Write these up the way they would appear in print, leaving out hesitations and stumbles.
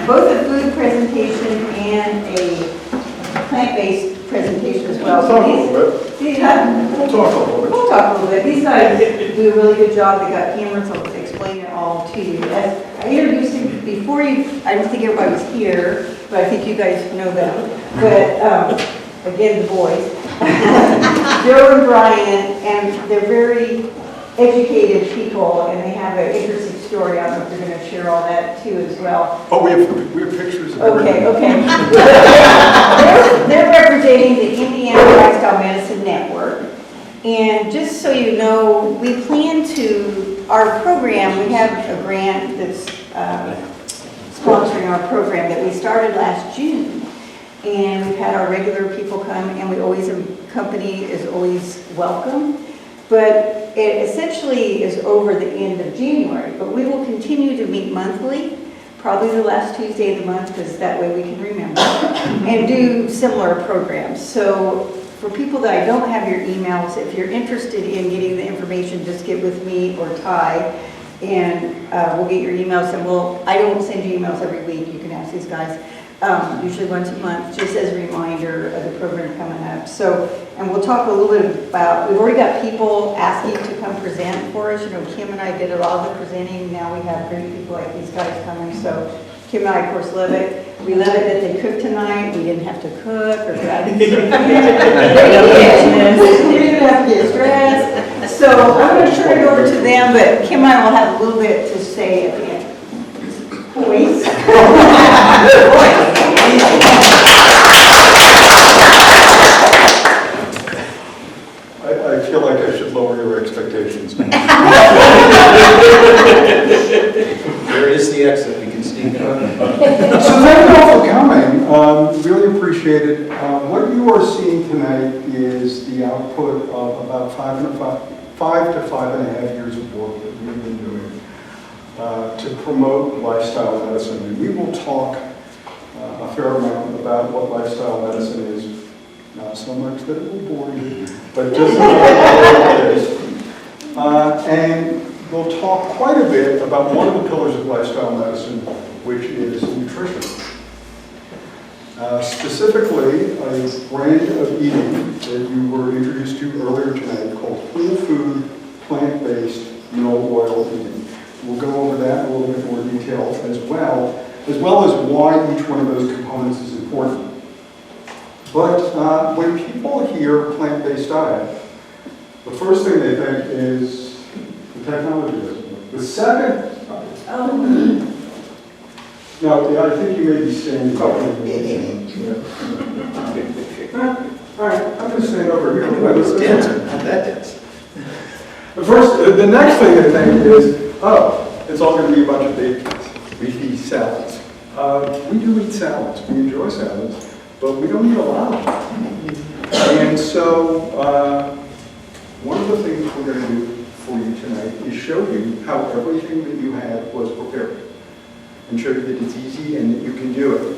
both a food presentation and a plant-based presentation as well. We'll talk a little bit. These We'll talk a little bit. We'll talk a little bit. These guys do a really good job. They got cameras, so I'll explain it all to you. As I introduced him before you, I don't think everybody was here, but I think you guys know them. But again, the boys, Joe and Brian, and they're very educated people, and they have an interesting story. I don't know if they're going to share all that too as well. Oh, we have pictures of Okay, everything. okay. They're representing the Indiana Lifestyle Medicine Network. And just so you know, we plan to, our program, we have a grant that's sponsoring our program that we started last June. And we've had our regular people come, and we always, company is always welcome. But it essentially is over the end of January. But we will continue to meet monthly, probably the last Tuesday of the month, because that way we can remember, and do similar programs. So for people that I don't have your emails, if you're interested in getting the information, just get with me or Ty, and we'll get your emails. And I don't send you emails every week. You can ask these guys. Usually once a month, just as a reminder of the program coming up. So, and we'll talk a little bit about, we've already got people asking to come present for us. You know, Kim and I did a lot of the presenting. Now we have great people like these guys coming. So Kim and I, of course, love it. We love it that they cooked tonight. We didn't have to cook or they didn't have to get stressed. So I'm going to turn it over to them, but Kim and I will have a little bit to say at the end. Boys. I feel like I should lower your expectations. Where is the exit? We can sneak out. So thank you all for coming. Really appreciate it. What you are seeing tonight is the output of about 5 to 5.5 years of work that we've been doing to promote lifestyle medicine. And we will talk a fair amount about what lifestyle medicine is. Not so much that it will bore you, but just about what it is. And we'll talk quite a bit about one of the pillars of lifestyle medicine, which is nutrition. Specifically, a brand of eating that you were introduced to earlier tonight called whole food, plant-based, no oil eating. We'll go over that in a little bit more detail as well as why each one of those components is important. But when people hear plant-based diet, the first thing they think is the technology doesn't work. The second, now I think you may be standing. All right, I'm going to stand over here. Not that dense. The next thing they think is, it's all going to be a bunch of baked leafy salads. We do eat salads. We enjoy salads. But we don't eat a lot of them. And so one of the things we're going to do for you tonight is show you how everything that you had was prepared and show you that it's easy and that you can do it.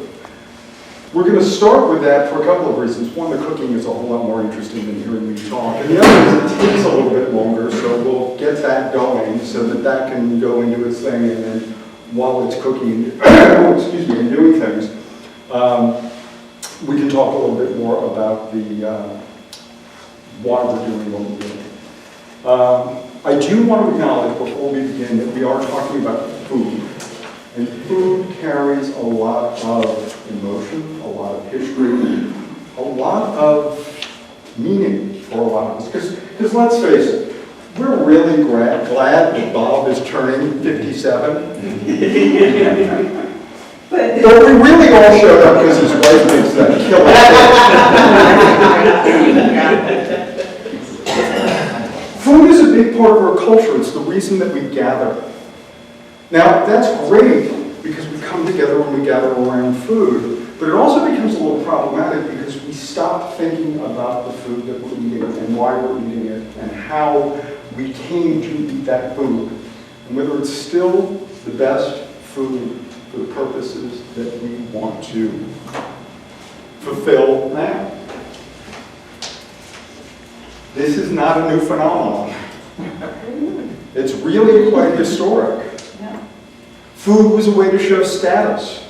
We're going to start with that for a couple of reasons. One, the cooking is a whole lot more interesting than hearing me talk. And the other is it takes a little bit longer, so we'll get that going so that can go into its thing, and then while it's cooking, and doing things, we can talk a little bit more about the why we're doing what we're doing. I do want to acknowledge before we begin that we are talking about food. And food carries a lot of emotion, a lot of history, a lot of meaning for a lot of us. Because let's face it, we're really glad that Bob is turning 57. But we really all showed up because his wife makes that killer cake. Food is a big part of our culture. It's the reason that we gather. Now, that's great because we come together when we gather around food, but it also becomes a little problematic because we stop thinking about the food that we're eating and why we're eating it and how we came to eat that food and whether it's still the best food for the purposes that we want to fulfill now. This is not a new phenomenon. It's really quite historic. Food was a way to show status.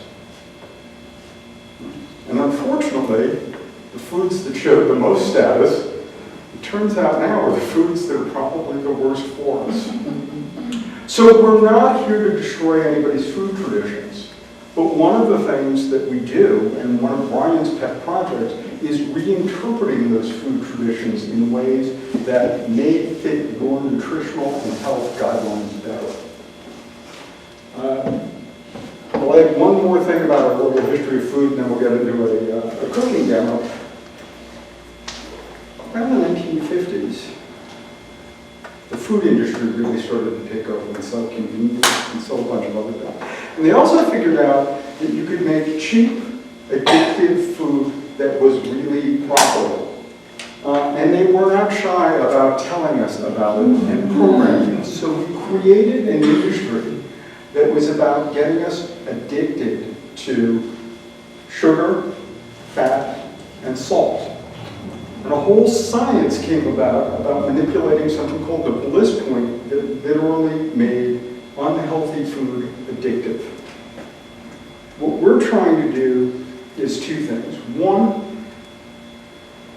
interestingly, the foods that showed the most status, it turns out now are the foods that are probably the worst for us. So we're not here to destroy anybody's food traditions. But one of the things that we do, and one of Brian's pet projects, is reinterpreting those food traditions in ways that may fit your nutritional and health guidelines better. I'll add one more thing about our local history of food, and then we'll get into a cooking demo. Around the 1950s, the food industry really started to take over and sell convenience and sell a bunch of other things. And they also figured out that you could make cheap, addictive food that was really profitable. And they were not shy about telling us about it and programming us. So we created an industry that was about getting us addicted to sugar, fat, and salt. And a whole science came about manipulating something called the bliss point that literally made unhealthy food addictive. What we're trying to do is two things. One,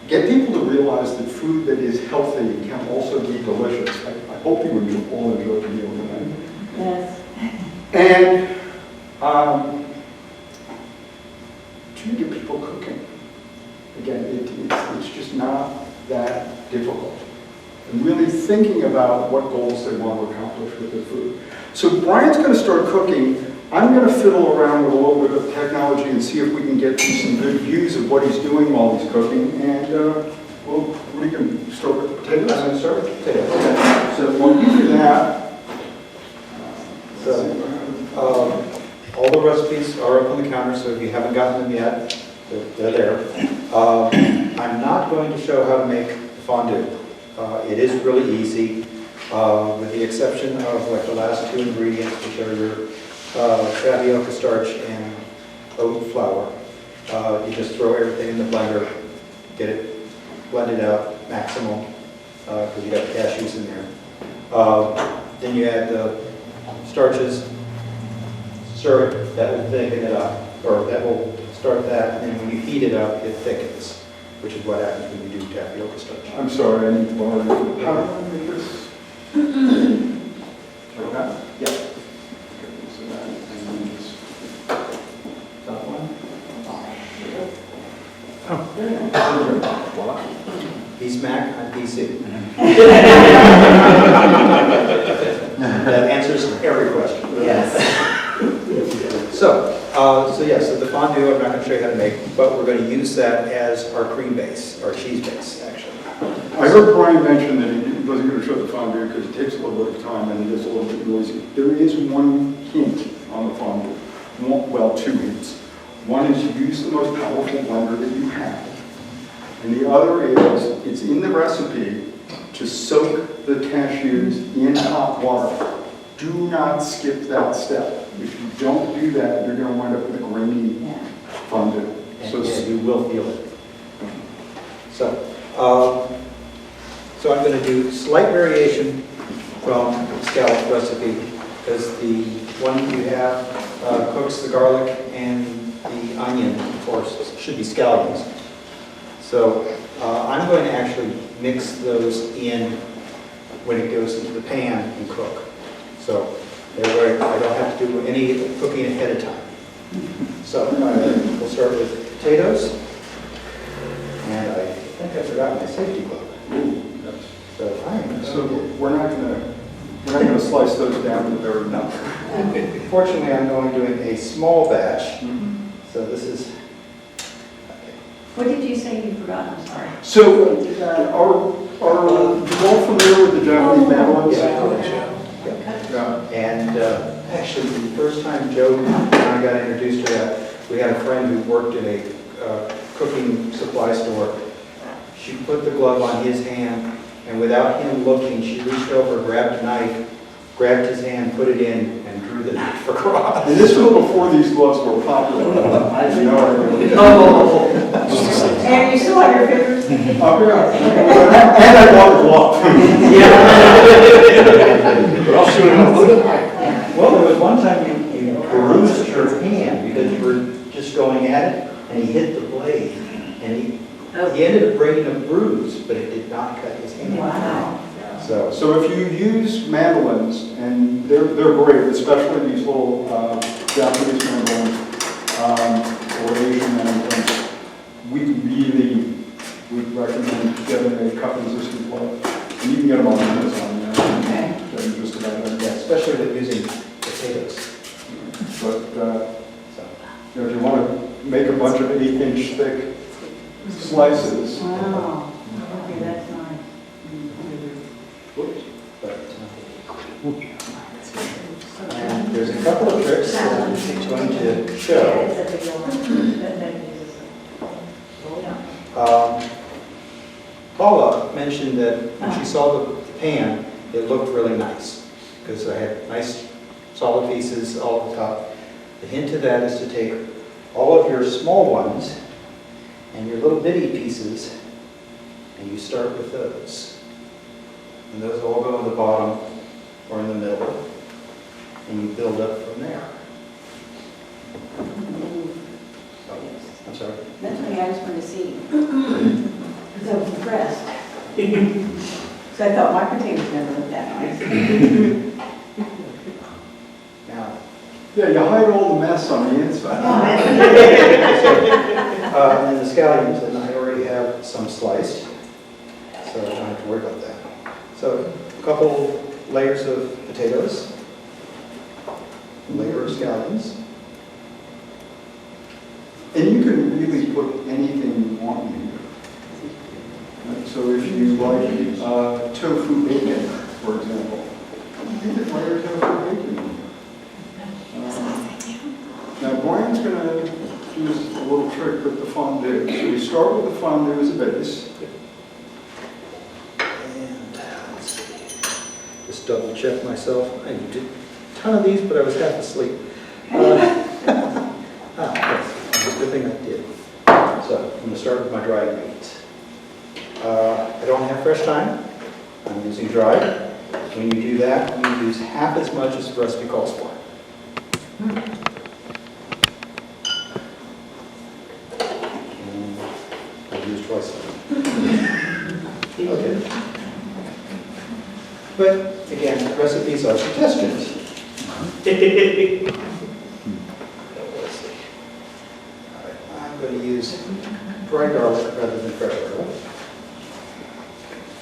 get people to realize that food that is healthy can also be delicious. I hope you all enjoyed the meal tonight. Yes. And to get people cooking. Again, it's just not that difficult. And really thinking about what goals they want to accomplish with their food. So Brian's going to start cooking. I'm going to fiddle around with a little bit of technology and see if we can get some good views of what he's doing while he's cooking. And we can start with potatoes. I'm going to start with potatoes. Okay. So while you do that, All the recipes are up on the counter, so if you haven't gotten them yet, they're there. I'm not going to show how to make fondue. It is really easy, with the exception of like the last two ingredients, which are your tapioca starch and oat flour. You just throw everything in the blender, get it blended out maximum, because you got the cashews in there. Then you add the starches, stir it, that will thicken it up, or that will start that, and then when you heat it up, it thickens, which is what happens when you do tapioca starch. I'm sorry, I need to borrow you. How do I make this? Like that? Yep. So that, and then this. Top one. Voila. He's Mac, I'm PC. That answers every question. Yes. So the fondue, I'm not going to show you how to make, but we're going to use that as our cream base, our cheese base, actually. I heard Brian mention that he wasn't going to show the fondue because it takes a little bit of time and it is a little bit noisy. There is one hint on the fondue. Well, two hints. One is use the most powerful blender that you have. And the other is, it's in the recipe to soak the cashews in hot water. Do not skip that step. If you don't do that, you're going to wind up with a grainy fondue. So you will feel it. So I'm going to do slight variation from the scallop recipe, because the one you have cooks the garlic and the onion, of course, should be scallions. So I'm going to actually mix those in when it goes into the pan and cook. So that way I don't have to do any cooking ahead of time. So we'll start with potatoes. And I think I forgot my safety glove. So we're not going to slice those down to the very nut. Fortunately, I'm only doing a small batch. So this is. What did you say you forgot? I'm sorry. So are you all familiar with the Japanese mandolins? Yeah. And actually, the first time Joe and I got introduced to that, we had a friend who worked in a cooking supply store. She put the glove on his hand, and without him looking, she reached over, grabbed a knife, grabbed his hand, put it in, and drew the knife across. And this was before these gloves were popular. I have no idea. And you still have your fingers? And I bought the glove. Well, there was one time you bruised your hand because you were just going at it, and he hit the blade. And he ended up bringing a bruise, but it did not cut his hand. Wow. So, So if you use mandolins, and they're great, especially these little Japanese mandolins or Asian mandolins, we really would recommend getting a cut-resistant plug. And you can get them on Amazon now. Okay. They're just about everywhere. yeah, especially with using potatoes. But So, if you want to make a bunch of 1/8-inch thick slices, Wow. Okay, that's nice. whoops, but, and there's a couple of tricks that I'm going to show. Paula mentioned that when she saw the pan, it looked really nice, because I had nice solid pieces all at the top. The hint to that is to take all of your small ones and your little bitty pieces, and you start with those. And those all go on the bottom or in the middle, and you build up from there. Oh, I'm sorry. That's what I just wanted to see. Because I was impressed. So I thought my potatoes never looked that nice. Now, yeah, you hide all the mess on the inside. and the scallions, and I already have some sliced, so I don't have to worry about that. So, a couple layers of potatoes, a layer of scallions. And you can really put anything you want in here. Right, so if you like tofu bacon, for example, you could layer tofu bacon in here. Now Brian's going to do us a little trick with the fondue. So we start with the fondue as a base. And let's see, just double check myself. I did a ton of these, but I was half asleep. Yes, it's a good thing I did. So I'm going to start with my dried meat. I don't have fresh thyme. I'm using dried. When you do that, you use half as much as the recipe calls for. And I've used twice. Okay. But again, recipes are suggestions. I'm going to use dry garlic rather than fresh garlic.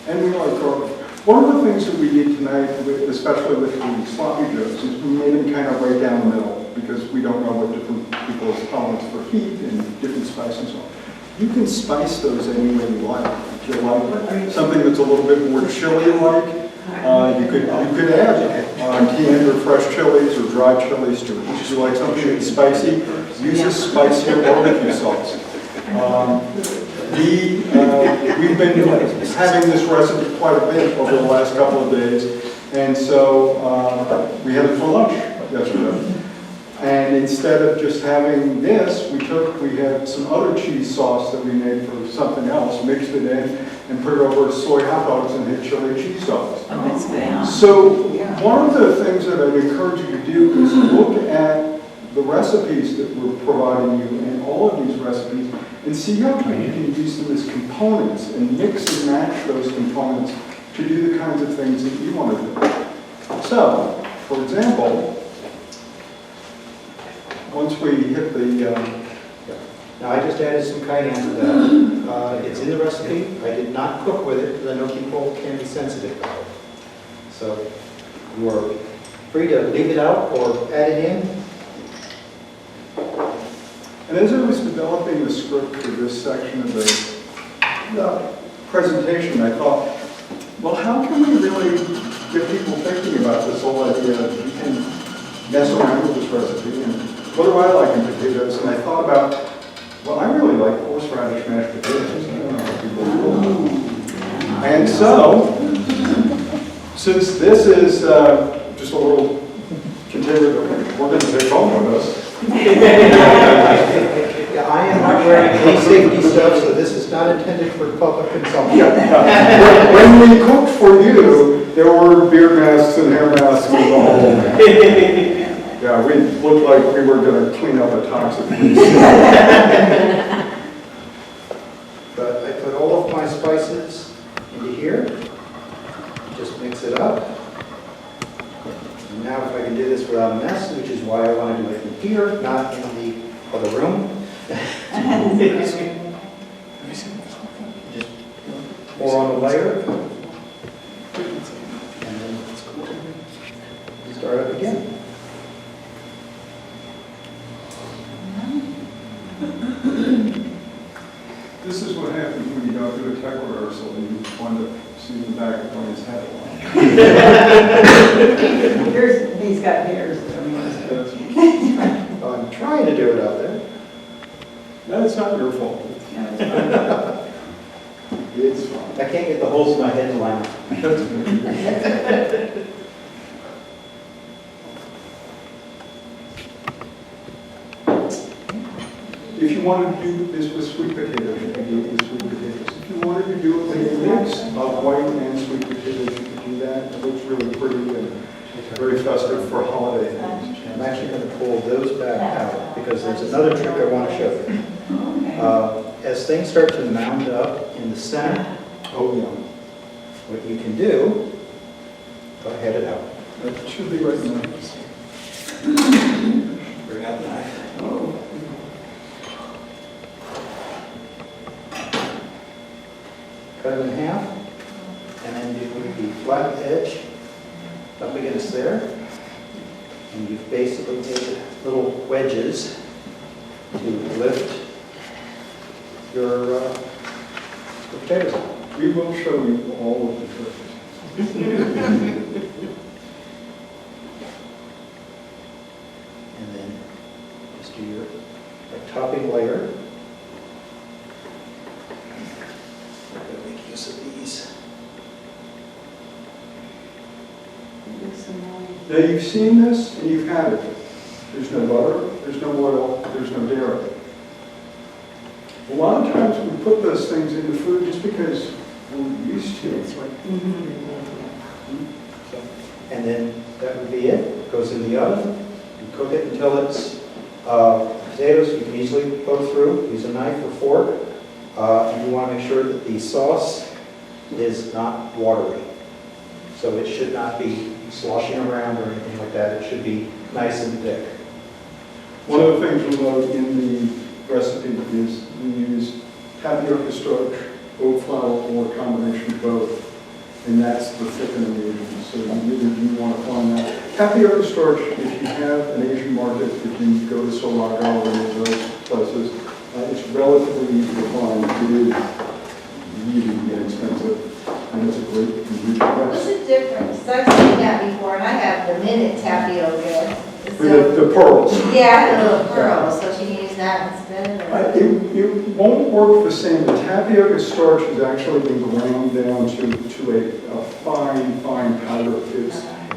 And we like garlic. One of the things that we did tonight, especially with the sloppy joes, is we made them kind of right down the middle because we don't know what different people's tolerance for heat and different spices are. You can spice those any way you like. If you like something that's a little bit more chili-like, you could add canned or fresh chilies or dried chilies to it. If you like something that's spicy, use a spicier barbecue sauce. We've been having this recipe quite a bit over the last couple of days, and so we had it for lunch yesterday. And instead of just having this, we had some other cheese sauce that we made for something else, mixed it in, and put it over soy hot dogs and had chili cheese sauce. Oh, that's good. So one of the things that I'd encourage you to do is look at the recipes that we're providing you in all of these recipes and see how you can use them as components and mix and match those components to do the kinds of things that you want to do. So, for example, once we hit the... Now I just added some cayenne to that. It's in the recipe. I did not cook with it because I know people can be sensitive about it. So you are free to leave it out or add it in. And as I was developing the script for this section of the presentation, I thought, well, how can we really get people thinking about this whole idea that you can mess around with this recipe and what do I like in potatoes? And I thought about, well, I really like horseradish mashed potatoes. I don't know how people do. And so, since this is just a little container that we're going to take home with us, Yeah, I am not wearing any safety stuff, so this is not intended for public consumption. when we cooked for you, there were beard masks and hair masks and the whole thing. Yeah, we looked like we were going to clean up a toxic waste. want to do it in here, not in the other room. Just pour on a layer. And then start up again. This is what happens when you go to a tech rehearsal and you wind up seeing the back of his head. He's got hairs. I'm trying to do it out there. That's not your fault. It's fine. I can't get the holes in my head to line up. If you wanted to do this with sweet potatoes, you could do it with sweet potatoes. If you wanted to do it with a mix of white and sweet potatoes, you could do that. It looks really pretty and very festive for holiday things. I'm actually going to pull those back out because there's another trick I want to show you. As things start to mound up in the center, Oh, yeah. what you can do, go ahead and out. That should be right now. Bring out the knife. Oh. Cut it in half, and then you put the flat edge up against there, and you've basically made little wedges to lift your potatoes up. We will show you all of the tricks. And then just do your topping layer. I'm going to make use of these. Now, you've seen this and you've had it. There's no butter, there's no oil, there's no dairy. A lot of times we put those things in the food just because we're used to it. And then that would be it. Goes in the oven. You cook it until it's potatoes. You can easily poke through. Use a knife or fork. And you want to make sure that the sauce is not watery. So it should not be sloshing around or anything like that. It should be nice and thick. One of the things we love in the recipe is we use tapioca starch, oat flour, or a combination of both. And that's the thickening agent. So you really do want to find that. Tapioca starch, if you have an Asian market, if you go to Solago or any of those places, it's relatively easy to find. It is really inexpensive, and it's a great ingredient. What's the difference? 'Cause I've seen that before, and I have the minute tapioca. With the pearls. Yeah, I had a little pearl, so she can use that instead of. It won't work the same. The tapioca starch has actually been ground down to a fine powder.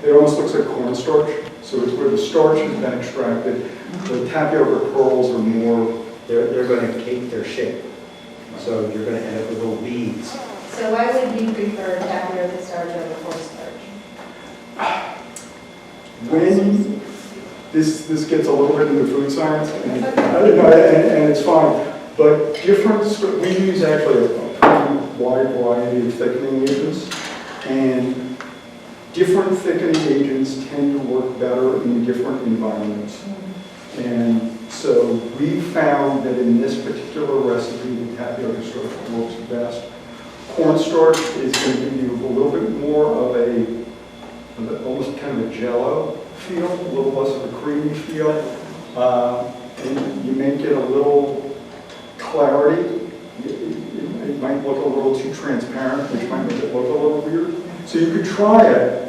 It almost looks like cornstarch, so it's where the starch has been extracted. The tapioca pearls are more. They're going to cake their shape. So you're going to end up with little beads. So why would you prefer tapioca starch over cornstarch? When this gets a little bit into food science, and it's fine, but we use actually a pretty wide variety of thickening agents, and different thickening agents tend to work better in different environments. And so we found that in this particular recipe, the tapioca starch works best. Cornstarch is going to give you a little bit more of almost kind of a jello feel, a little less of a creamy feel. And you may get a little clarity. It might look a little too transparent, which might make it look a little weird. So you could try it,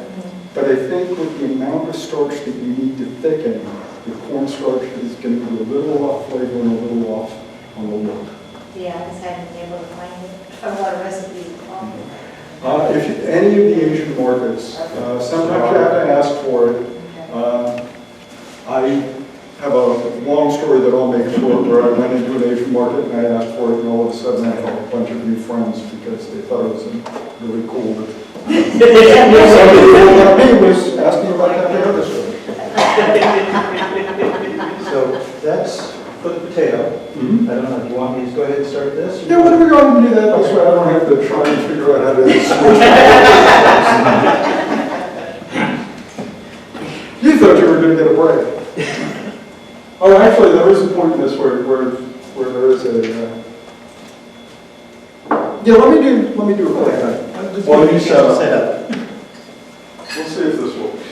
but I think with the amount of starch that you need to thicken, the cornstarch is going to be a little off flavor and a little off on the look. Yeah, I just haven't been able to find it. A lot of recipes. If any of the Asian markets, sometimes you have to ask for it. I have a long story that I'll make short where I went into an Asian market and I asked for it, and all of a sudden I had a bunch of new friends because they thought it was really cool. But somebody who about me was asking about that other stuff. So that's for the potato. Mm-hmm. I don't know, do you want me to go ahead and start this? Yeah, what are we going to do that? This way I don't have to try and figure out how to switch. You thought you were going to get a break. Oh, actually, there is a point in this where there is a, yeah, let me do a quick thing. Well, you set up. We'll see if this works.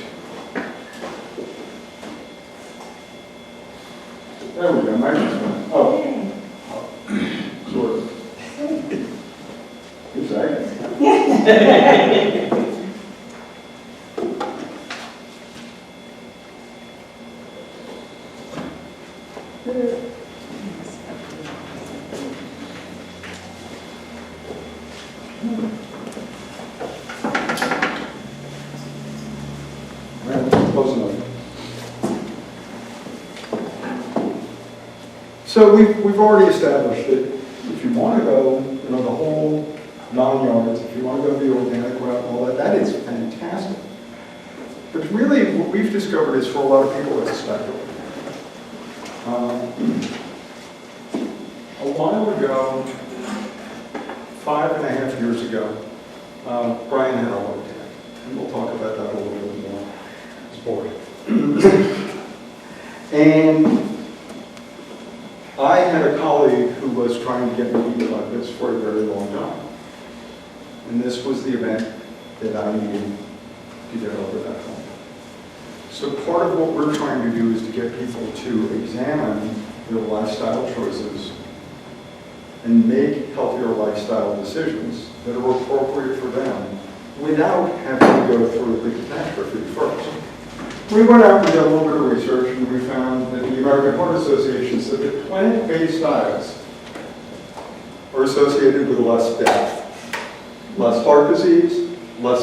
There we go, microphone. Oh, sort of. Exactly. Close enough. So we've already established that if you want to go, the whole 9 yards, if you want to go the organic route and all that, that is fantastic. But really, what we've discovered is for a lot of people, it's a spectrum. A while ago, 5.5 years ago, Brian had a heart attack, and we'll talk about that a little bit more. It's boring. And I had a colleague who was trying to get me to eat like this for a very long time. And this was the event that I needed to get over that point. So part of what we're trying to do is to get people to examine their lifestyle choices and make healthier lifestyle decisions that are appropriate for them without having to go through the catastrophe first. We went out and did a little bit of research, and we found that the American Heart Association said that plant-based diets are associated with less death, less heart disease, less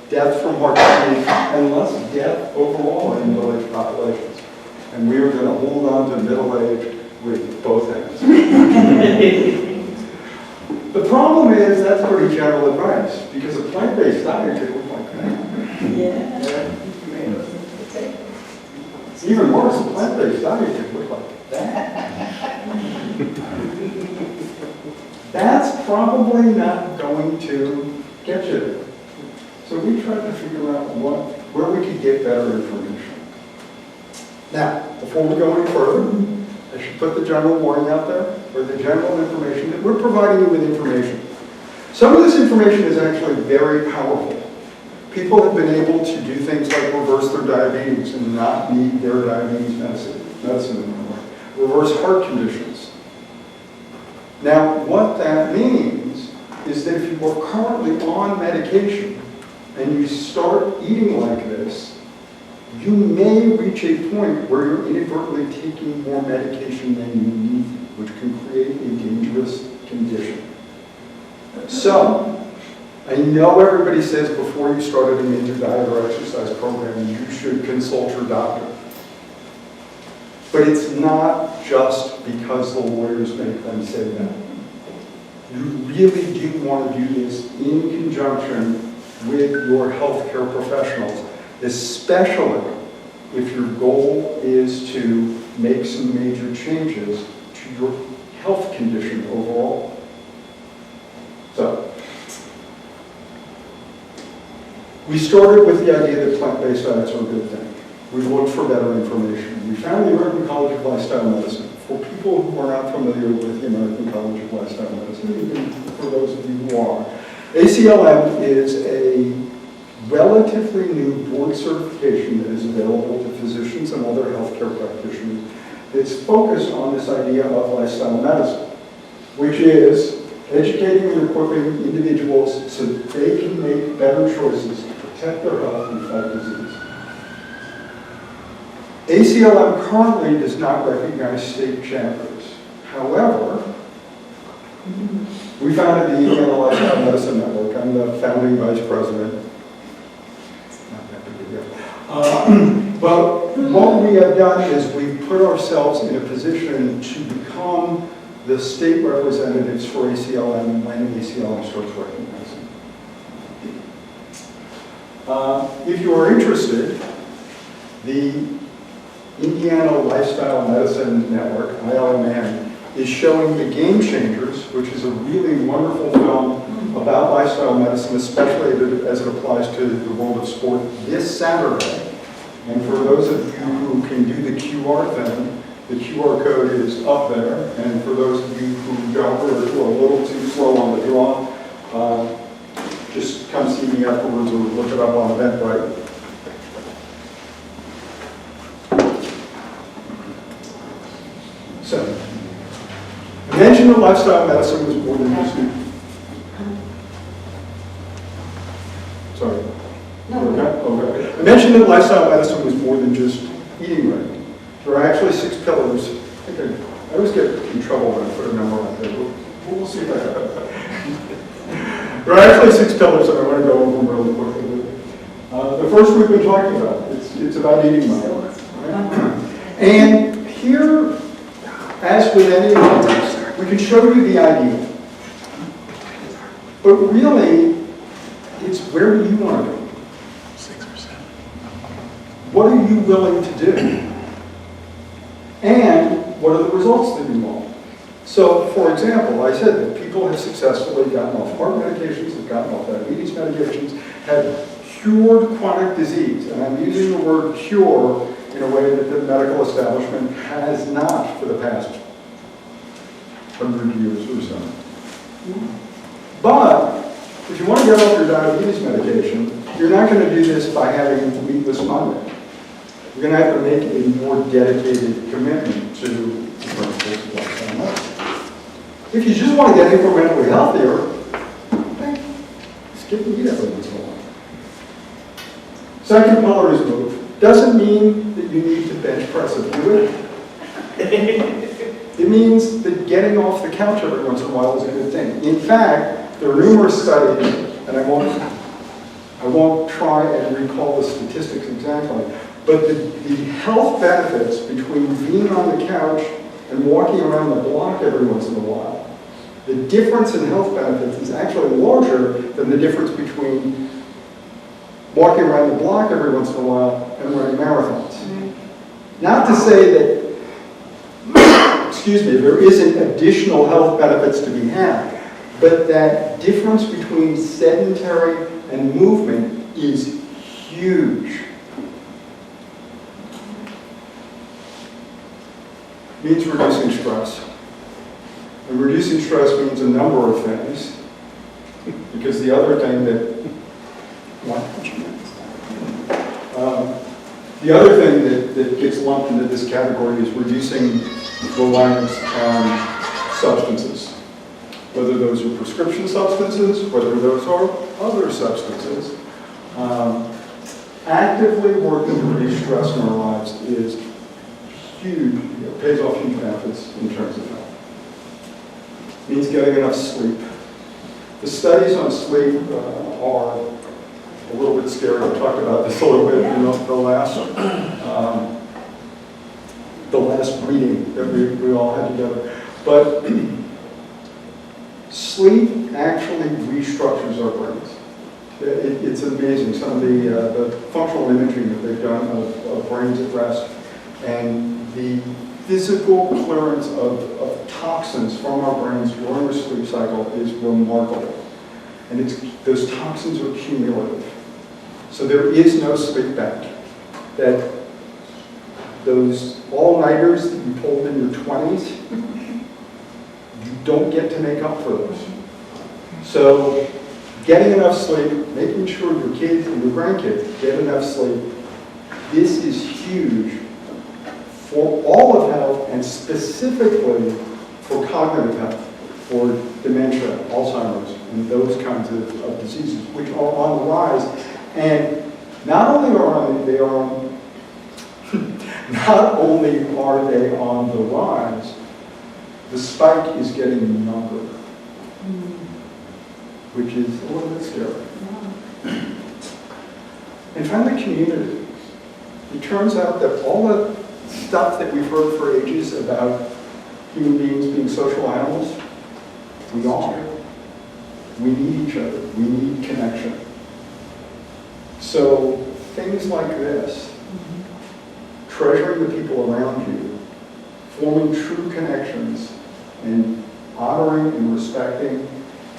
death from heart disease, and less death overall in middle-aged populations. And we are going to hold on to middle age with both hands. The problem is that's pretty general advice, because a plant-based diet could look like that. Yeah. Even worse, a plant-based diet could look like that. That's probably not going to get you there. So we tried to figure out where we could get better information. Now, before we go any further, I should put the general warning out there, or the general information, that we're providing you with information. Some of this information is actually very powerful. People have been able to do things like reverse their diabetes and not need their diabetes medicine anymore. Reverse heart conditions. Now, what that means is that if you are currently on medication and you start eating like this, you may reach a point where you're inadvertently taking more medication than you need, which can create a dangerous condition. So, I know everybody says before you started a major diet or exercise program, you should consult your doctor. But it's not just because the lawyers make them say that. You really do want to do this in conjunction with your healthcare professionals, especially if your goal is to make some major changes to your health condition overall. So, we started with the idea that plant-based diets are a good thing. We looked for better information. We found the American College of Lifestyle Medicine. For people who are not familiar with the American College of Lifestyle Medicine, even for those of you who are, ACLM is a relatively new board certification that is available to physicians and other healthcare practitioners that's focused on this idea of lifestyle medicine, which is educating and equipping individuals so that they can make better choices to protect their health and fight disease. ACLM currently does not recognize state chapters. However, we founded the Indiana Lifestyle Medicine Network. I'm the founding vice president. Not that big a deal. But what we have done is we've put ourselves in a position to become the state representatives for ACLM when ACLM starts recognizing. If you are interested, the Indiana Lifestyle Medicine Network, ILMN, is showing The Game Changers, which is a really wonderful film about lifestyle medicine, especially as it applies to the world of sport, this Saturday. And for those of you who can do the QR thing, The QR code is up there, and for those of you who don't or who are a little too slow on the draw, just come see me afterwards or look it up on Eventbrite. So, I mentioned that lifestyle medicine was more than just sorry. No. Okay. I mentioned that lifestyle medicine was more than just eating right. There are actually 6 pillars. I always get in trouble when I put a number on there. We'll see if I have that. There are actually 6 pillars, and I want to go over them really quickly. The first we've been talking about. It's about eating well. Right? And here, as with any of these, we can show you the ideal. But really, it's where do you want to go? 6%. What are you willing to do? And what are the results that you want? So, for example, I said that people have successfully gotten off heart medications, have gotten off diabetes medications, have cured chronic disease. And I'm using the word cure in a way that the medical establishment has not for the past 100 years or so. But if you want to get off your diabetes medication, you're not going to do this by having a meatless Monday. You're going to have to make a more dedicated commitment to the principles of lifestyle medicine. If you just want to get incrementally healthier, skip the meat every once in a while. Second pillar is move. Doesn't mean that you need to bench press and do it. It means that getting off the couch every once in a while is a good thing. In fact, there are numerous studies, and I won't try and recall the statistics exactly, but the health benefits between being on the couch and walking around the block every once in a while, the difference in health benefits is actually larger than the difference between walking around the block every once in a while and running marathons. Not to say that, excuse me, there isn't additional health benefits to be had, but that difference between sedentary and movement is huge. Means reducing stress. And reducing stress means a number of things. Because the other thing that, the other thing that gets lumped into this category is reducing reliance on substances. Whether those are prescription substances, whether those are other substances. Actively working to reduce stress in our lives is huge, pays off huge benefits in terms of health. Means getting enough sleep. The studies on sleep are a little bit scary. I talked about this a little bit in the last meeting that we all had together. But sleep actually restructures our brains. It's amazing, some of the functional imaging that they've done of brains at rest and the physical clearance of toxins from our brains during the sleep cycle is remarkable. And those toxins are cumulative. So there is no sleep bank. That those all-nighters that you pulled in your 20s, you don't get to make up for those. So getting enough sleep, making sure your kids and your grandkids get enough sleep, this is huge for all of health and specifically for cognitive health, for dementia, Alzheimer's, and those kinds of diseases, which are on the rise. And not only are they on the rise, the spike is getting younger, which is a little bit scary. And finally, community. It turns out that all the stuff that we've heard for ages about human beings being social animals, we are. We need each other. We need connection. So things like this, treasuring the people around you, forming true connections, and honoring and respecting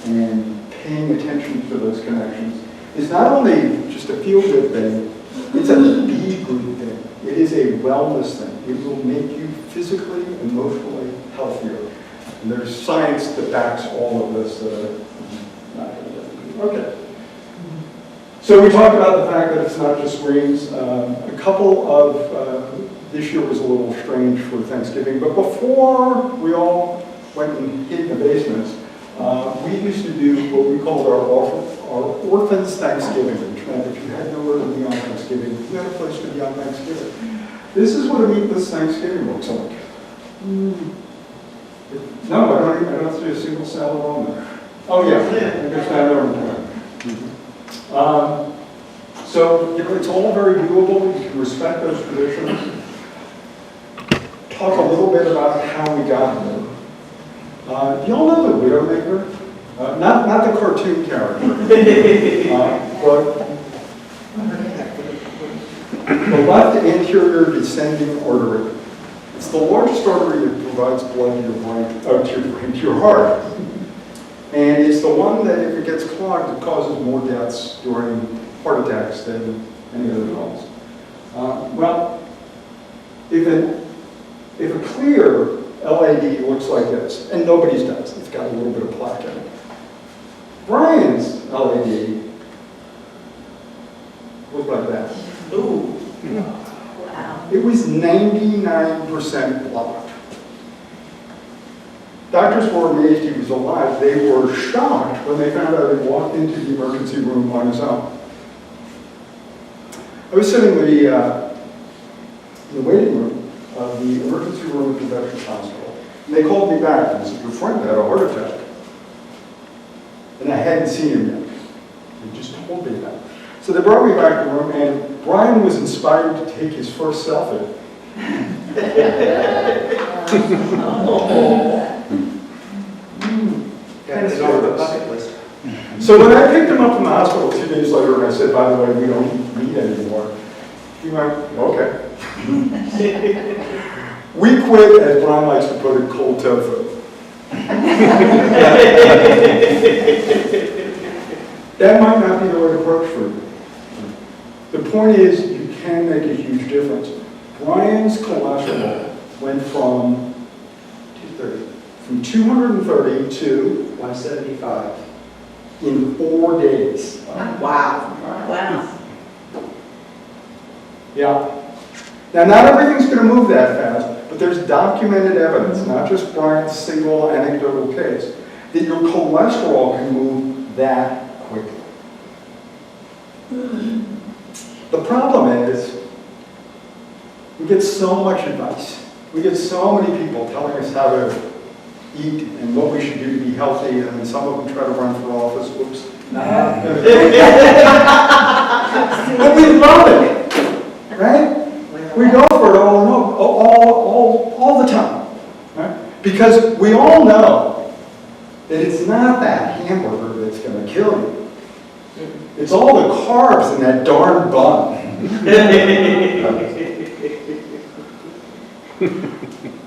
and paying attention to those connections is not only just a feel-good thing, it's a be-good thing. It is a wellness thing. It will make you physically, emotionally healthier. And there's science that backs all of this that I'm not going to get into. Okay. So we talked about the fact that it's not just screens. A couple of, this year was a little strange for Thanksgiving, but before we all went and hid in the basements, we used to do what we called our Orphans Thanksgiving, which meant if you had nowhere to be on Thanksgiving, you had a place to be on Thanksgiving. This is what a meatless Thanksgiving looks like. No, I don't see a single salad on there. Oh yeah, I guess I know. So, you know, it's all very doable. You can respect those traditions. Talk a little bit about how we got there. Do y'all know the Widowmaker? Not the cartoon character, but the left anterior descending artery. It's the largest artery that provides blood to your brain, to your heart. And it's the one that, if it gets clogged, it causes more deaths during heart attacks than any other cause. Well, if a clear LAD looks like this, and nobody's does, it's got a little bit of plaque in it. Brian's LAD looked like that. Ooh. Wow. It was 99% blocked. Doctors were amazed he was alive. They were shocked when they found out he walked into the emergency room on his own. I was sitting in the waiting room of the emergency room at the Veterans Hospital, and they called me back and said, "Your friend had a heart attack." And I hadn't seen him yet. They just told me that. So they brought me back to the room, and Brian was inspired to take his first selfie. Yeah, it's over the bucket list. So when I picked him up from the hospital 2 days later, and I said, "By the way, we don't eat meat anymore," he went, "Okay." We quit, as Brian likes to put it, cold tofu. That might not be the right approach for you. The point is, you can make a huge difference. Brian's cholesterol went from 230 to 175. in 4 days. Wow. Wow. Yeah. Now, not everything's going to move that fast, but there's documented evidence, not just Brian's single anecdotal case, that your cholesterol can move that quickly. The problem is, we get so much advice. We get so many people telling us how to eat and what we should do to be healthy, and then some of them try to run for office. Whoops. And we love it, right? We go for it all the time, right? Because we all know that it's not that hamburger that's going to kill you. It's all the carbs in that darn bun.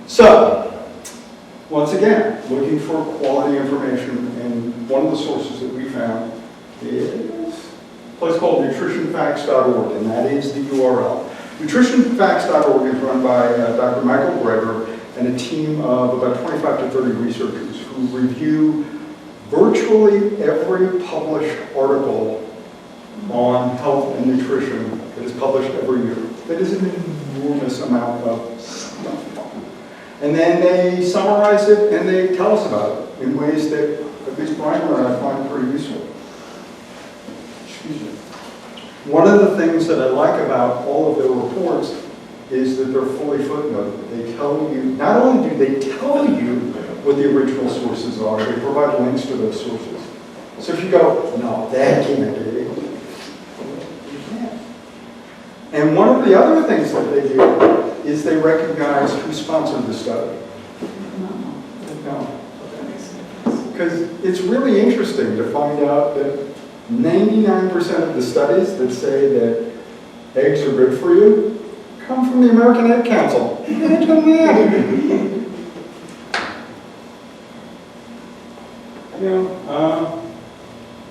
So, once again, looking for quality information, and one of the sources that we found is a place called nutritionfacts.org, and that is the URL. Nutritionfacts.org is run by Dr. Michael Greger and a team of about 25 to 30 researchers who review virtually every published article on health and nutrition that is published every year. That is an enormous amount of stuff. And then they summarize it and they tell us about it in ways that at least Brian and I find pretty useful. Excuse me. One of the things that I like about all of their reports is that they're fully footnoted. They tell you, not only do they tell you what the original sources are, they provide links to those sources. So if you go, "No, that can't be it," you can't. And one of the other things that they do is they recognize who sponsored the study. Because it's really interesting to find out that 99% of the studies that say that eggs are good for you come from the American Egg Council.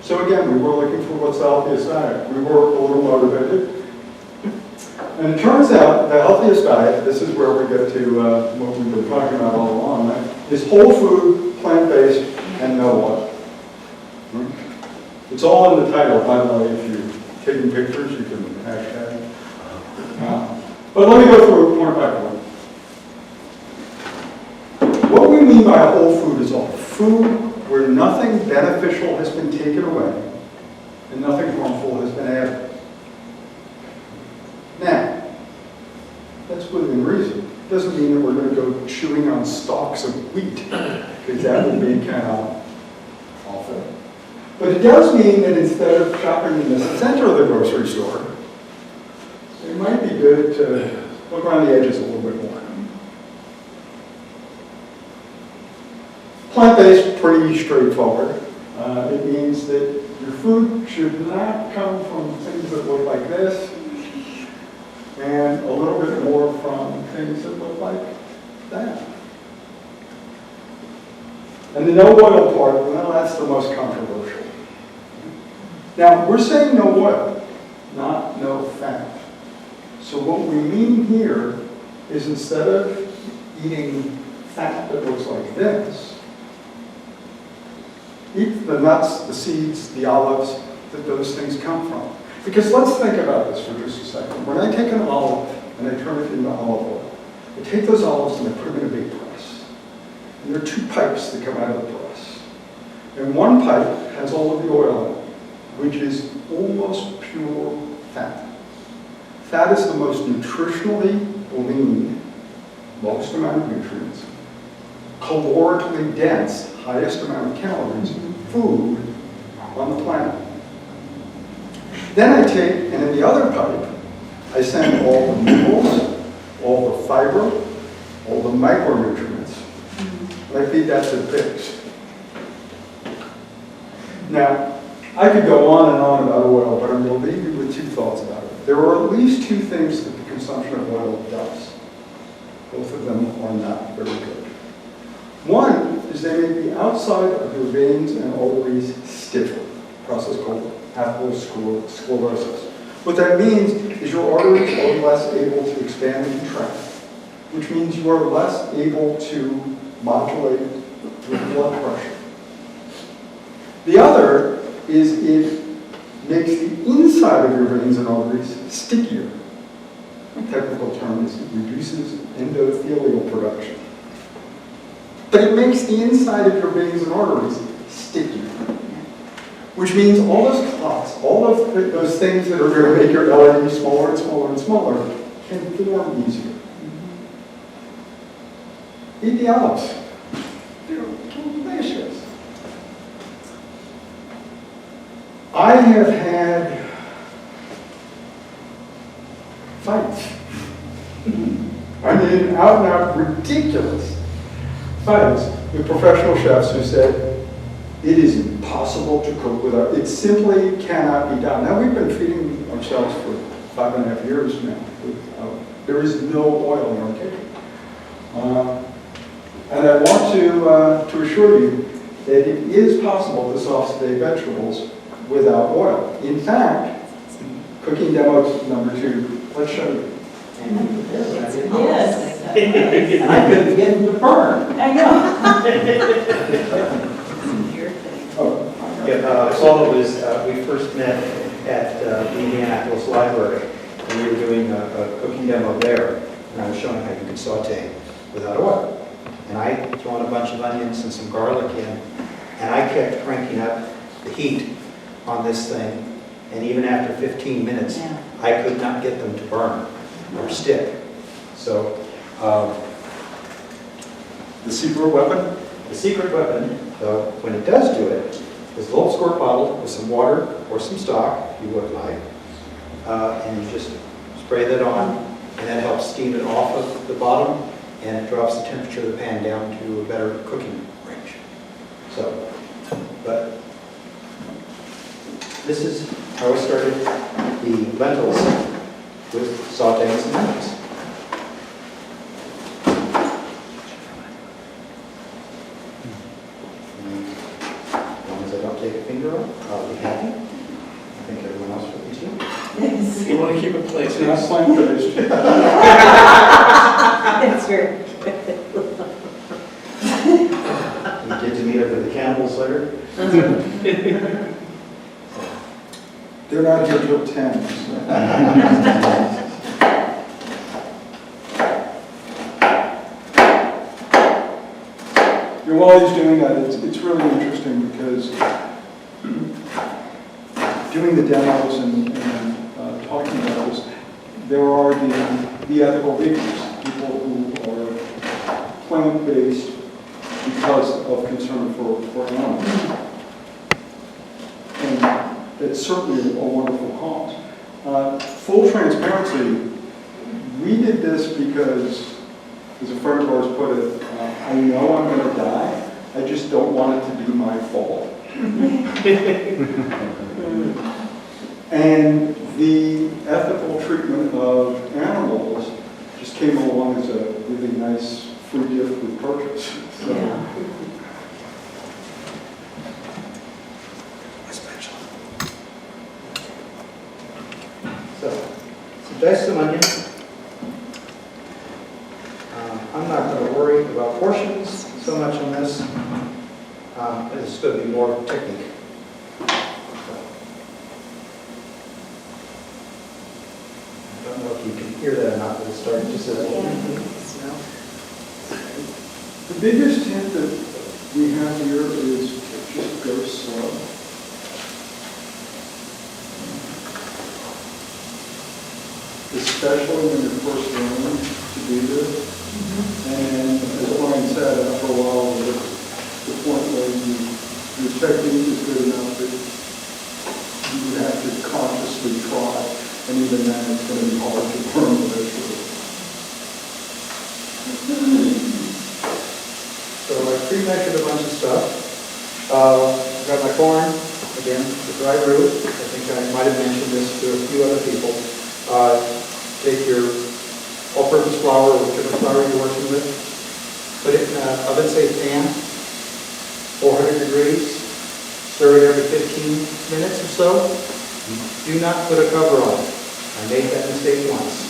So again, we were looking for what's the healthiest diet. We were a little motivated. And it turns out the healthiest diet, this is where we get to what we've been talking about all along, right, is whole food, plant-based, and no oil. It's all in the title, by the way. If you're taking pictures, you can hashtag. But let me go through point by point. What we mean by whole food is all food where nothing beneficial has been taken away and nothing harmful has been added. Now, that's within reason. Doesn't mean that we're going to go chewing on stalks of wheat, because that would be kind of awful. But it does mean that instead of shopping in the center of the grocery store, it might be good to look around the edges a little bit more. Plant-based, pretty straightforward. It means that your food should not come from things that look like this, and a little bit more from things that look like that. And the no oil part, well, that's the most controversial. Now, we're saying no oil, not no fat. So what we mean here is instead of eating fat that looks like this, eat the nuts, the seeds, the olives that those things come from. Because let's think about this for just a second. When I take an olive and I turn it into olive oil, I take those olives and I put them in a big press. And there are two pipes that come out of the press. And one pipe has all of the oil in it, which is almost pure fat. Fat is the most nutritionally lean, lowest amount of nutrients, calorically dense, highest amount of calories, food on the planet. Then I take, and in the other pipe, I send all the minerals, all the fiber, all the micronutrients, and I feed that to the pigs. Now, I could go on and on about oil, but I'm going to leave you with two thoughts about it. There are at least two things that the consumption of oil does. Both of them are not very good. One is they make the outside of your veins and arteries stiffer, a process called atherosclerosis. What that means is your arteries are less able to expand and contract, which means you are less able to modulate your blood pressure. The other is it makes the inside of your veins and arteries stickier. The technical term is it reduces endothelial production. But it makes the inside of your veins and arteries stickier. Which means all those clots, all of those things that are going to make your LAD smaller and smaller and smaller can form easier. Eat the olives. They're delicious. I have had fights. I mean, out and out ridiculous fights with professional chefs who said, it is impossible to cook without, it simply cannot be done. Now, we've been feeding ourselves for 5.5 years now. There is no oil in our kitchen. And I want to assure you that it is possible to saute vegetables without oil. In fact, cooking demo number 2, let's show you. Yes. And I couldn't get him to burn. I know. Paula was, we first met at the Indianapolis Library, and we were doing a cooking demo there, and I was showing how you can saute without oil. And I threw on a bunch of onions and some garlic in, and I kept cranking up the heat on this thing, and even after 15 minutes, I could not get them to burn or stick. So, The secret weapon? the secret weapon, though, when it does do it, is a little squirt bottle with some water or some stock, if you would like, and you just spray that on, and that helps steam it off of the bottom, and it drops the temperature of the pan down to a better cooking range. So, but this is how I started the lentils with sauteing some onions. As long as I don't take a finger off, I'll be happy. I think everyone else would be too. You want to keep it It's not plain. plant-based. That's very You get to meet up with the cannibals later. They're not here till 10. so. And while he's doing that, it's really interesting because doing the demos and talking about this, there are the ethical vegans, people who are plant-based because of concern for animals. And it's certainly a wonderful cause. Full transparency, we did this because, as a friend of ours put it, I know I'm going to die, I just don't want it to be my fault. And the ethical treatment of animals just came along as a really nice free gift with purchase. So, So dice some onion. I'm not going to worry about portions so much on this. It's going to be more technique. I don't know if you can hear that or not, but it's starting to sizzle. the biggest hint that we have here is just go slow. Especially when you're first learning to do this. And as Brian said, after a while, we're at the point where your technique is good enough that you have to consciously try, and even then it's going to be hard to burn the vegetable. So I pre-measured a bunch of stuff. I've got my corn, again, the dry root. I think I might have mentioned this to a few other people. Take your all-purpose flour or whichever flour you're working with, put it in an oven-safe pan, 400 degrees, stir it every 15 minutes or so. Do not put a cover on it. I made that mistake once.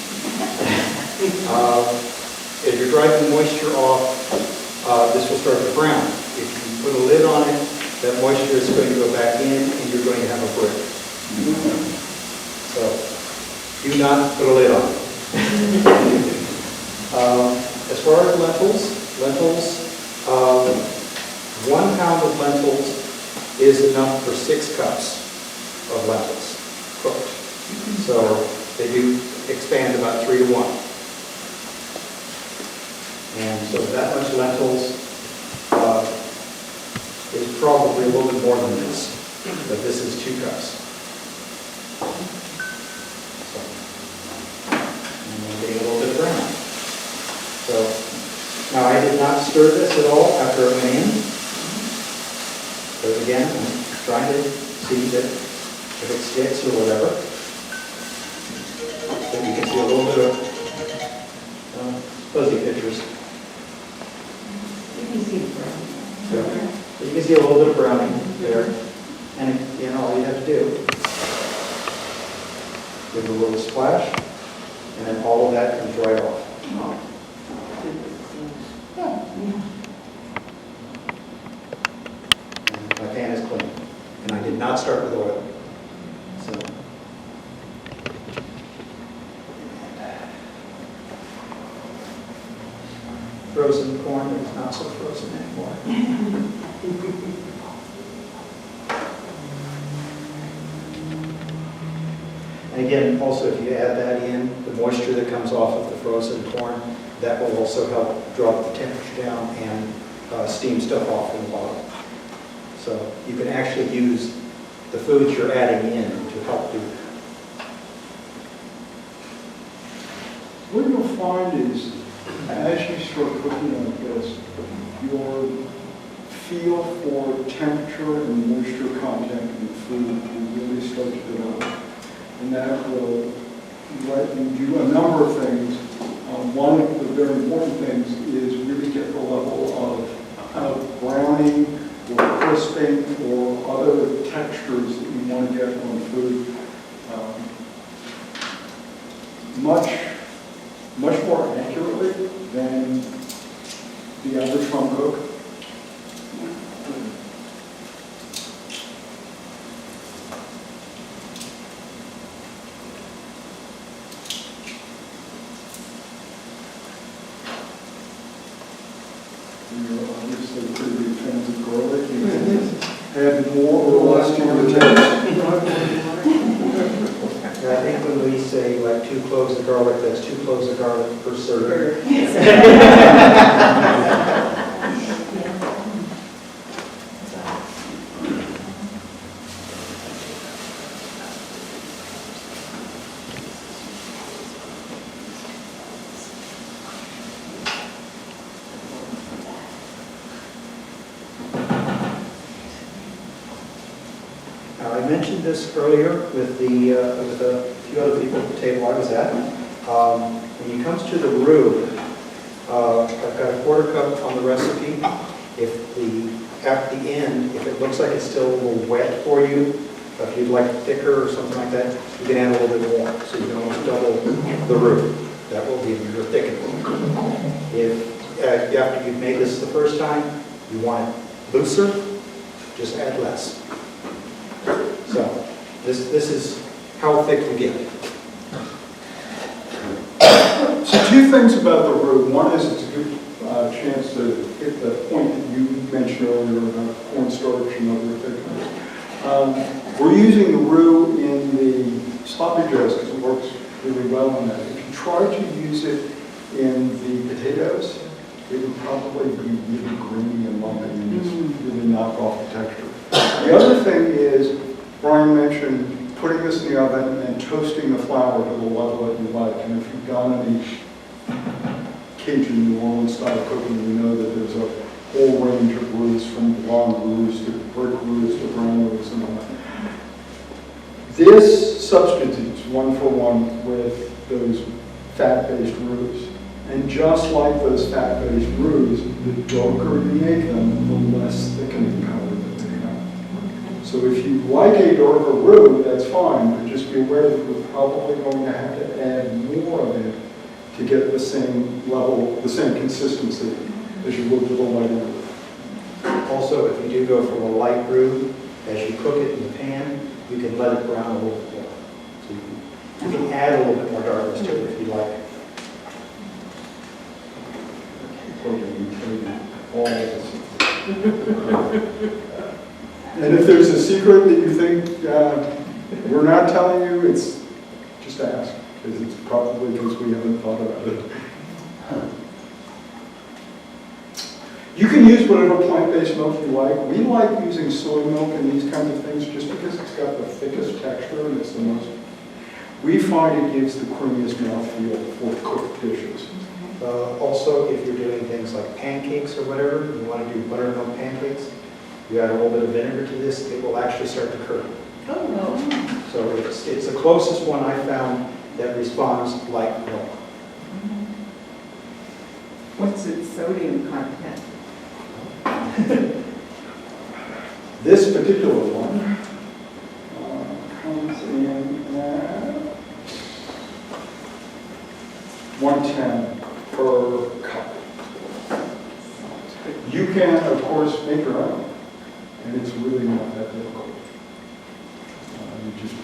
If you're driving moisture off, this will start to brown. If you put a lid on it, that moisture is going to go back in and you're going to have a brick. So, do not put a lid on it. As far as lentils, 1 pound of lentils is enough for 6 cups of lentils cooked. So they do expand about 3 to 1. And so that much lentils is probably a little bit more than this, but this is 2 cups. Getting a little bit brown. So, now I did not stir this at all after it went in. Because again, I'm trying to see that if it sticks or whatever. So you can see a little bit of fuzzy pictures. You can see it, right? So you can see a little bit of browning there. And again, all you have to do, give it a little splash. And then all of that comes right off. And my pan is clean. And I did not start with oil. So. Frozen corn is not so frozen anymore. And again, also if you add that in, the moisture that comes off of the frozen corn, that will also help drop the temperature down and steam stuff off in the bottom. So you can actually use the foods you're adding in to help do that. What you'll find is, as you start cooking like this, your feel for temperature and moisture content in the food will really start to develop. And that will let you do a number of things. One of the very important things is really get the level of browning or crisping or other textures that you want to get on food much more accurately than the average home cook. You're obviously pretty big fans of garlic. You can add more or less to your taste. I think when we say like 2 cloves of garlic, that's 2 cloves of garlic per serving. Now, I mentioned this earlier with a few other people at the table I was at. When it comes to the roux, I've got a quarter cup on the recipe. At the end, if it looks like it's still a little wet for you, if you'd like thicker or something like that, you can add a little bit more, so you can almost double the roux. That will give you your thickening. If after you've made this the first time, you want it looser, just add less. So this is how thick you get. So 2 things about the roux. One is it's a good chance to hit the point that you mentioned earlier about cornstarch and other thickeners. We're using the roux in the sloppy joes because it works really well in that. If you try to use it in the potatoes, it would probably be really greeny and lumpy and just really knock off the texture. The other thing is, Brian mentioned putting this in the oven and toasting the flour to the level that you like. And if you've done any Cajun New Orleans style cooking, you know that there's a whole range of roux, from blonde roux to brick roux to brown roux and all that. This substitutes 1-for-1 with those fat-based roux. And just like those fat-based roux, the darker you make them, the less thickening power that they have. So if you like a darker roux, that's fine, but just be aware that you're probably going to have to add more of it to get the same level, the same consistency as you would with a lighter roux. Also, if you do go from a light roux, as you cook it in the pan, you can let it brown a little bit more. So you can add a little bit more darkness to it if you like. And if there's a secret that you think we're not telling you, it's just ask, because it's probably because we haven't thought about it. You can use whatever plant-based milk you like. We like using soy milk in these kinds of things just because it's got the thickest texture and it's the most. We find it gives the creamiest mouthfeel for cooked dishes. Also, if you're doing things like pancakes or whatever, you want to do buttermilk pancakes, you add a little bit of vinegar to this, it will actually start to curdle. Oh, no. So it's the closest one I found that responds like milk. What's its sodium content? This particular one comes in at 110 per cup. You can, of course, make your own, and it's really not that difficult. You just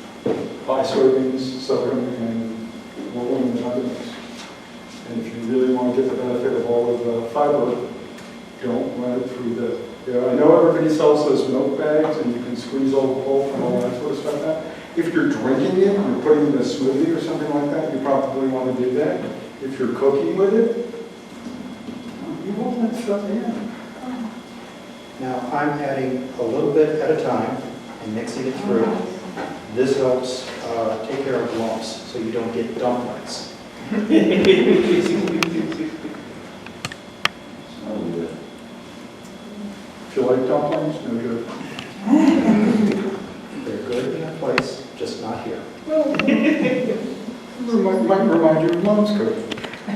buy soybeans, soak them, and roll them in the mix. And if you really want to get the benefit of all of the fiber, don't run it through the, I know everybody sells those milk bags and you can squeeze all the pulp and all that sort of stuff out. If you're drinking it, you're putting it in a smoothie or something like that, you probably want to do that. If you're cooking with it, you roll that stuff in. Now, I'm adding a little bit at a time and mixing it through. This helps take care of lumps so you don't get dumplings. If you like dumplings, no good. They're good in a place, just not here. Might remind you of mom's cooking. I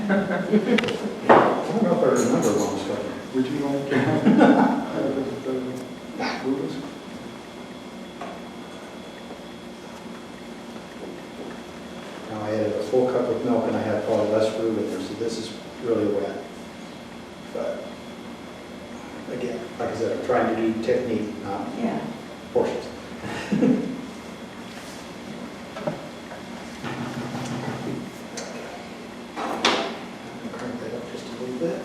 don't know if I remember lumps, but Would you like Rubens? now I added a full cup of milk and I have probably less fruit in there, so this is really wet. But again, like I said, I'm trying to do technique, not Yeah. portions. Crank that up just a little bit.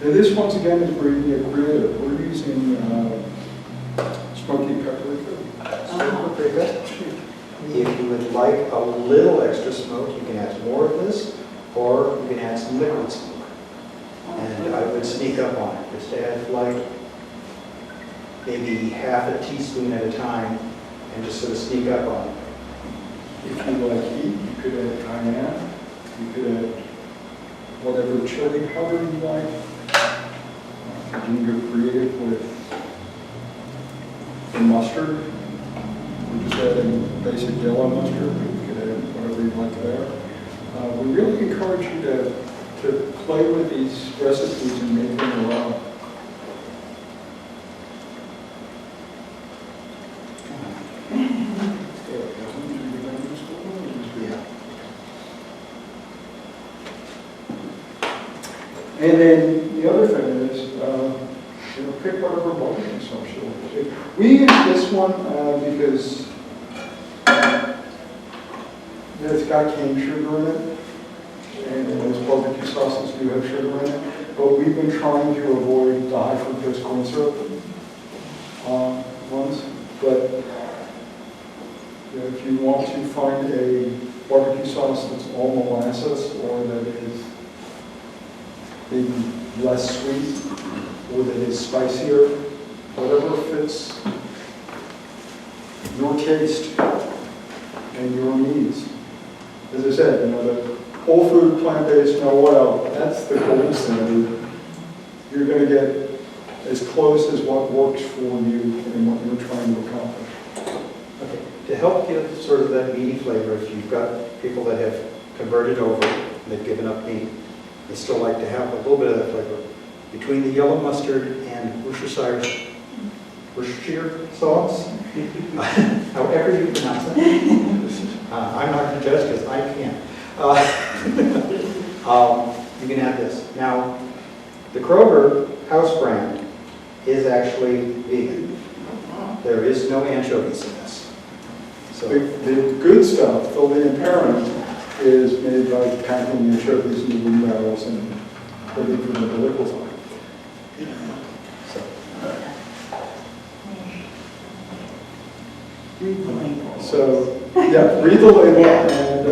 Now, this once again is bringing it creative. We're using smoky paprika. If you would like a little extra smoke, you can add more of this, or you can add some liquid smoke. And I would sneak up on it, just add like maybe half a teaspoon at a time, and just sort of sneak up on it. If you like heat, you could add cayenne. You could add whatever chili powder you like. You can go creative with the mustard. We're just adding basic yellow mustard. You could add whatever you like there. We really encourage you to play with these recipes and make them your own. And then the other thing is, pick whatever barbecue sauce you want. We use this one because it's got cane sugar in it, and those barbecue sauces do have sugar in it. But we've been trying to avoid the high fructose corn syrup ones. But if you want to find a barbecue sauce that's all molasses, or that is maybe less sweet, or that is spicier, whatever fits your taste and your needs. As I said, the whole food, plant-based, no oil, that's the gold standard. You're going to get as close as what works for you and what you're trying to accomplish. Okay. To help give sort of that meaty flavor, if you've got people that have converted over, they've given up meat, they still like to have a little bit of that flavor. Between the yellow mustard and Worcestershire sauce, however you pronounce it. I'm not going to judge because I can't. You can add this. Now, the Kroger house brand is actually vegan. There is no anchovies in this. So The good stuff, the lean parent, is made by packing anchovies into wooden barrels and putting them in the liquid form. So, yeah, read the label, and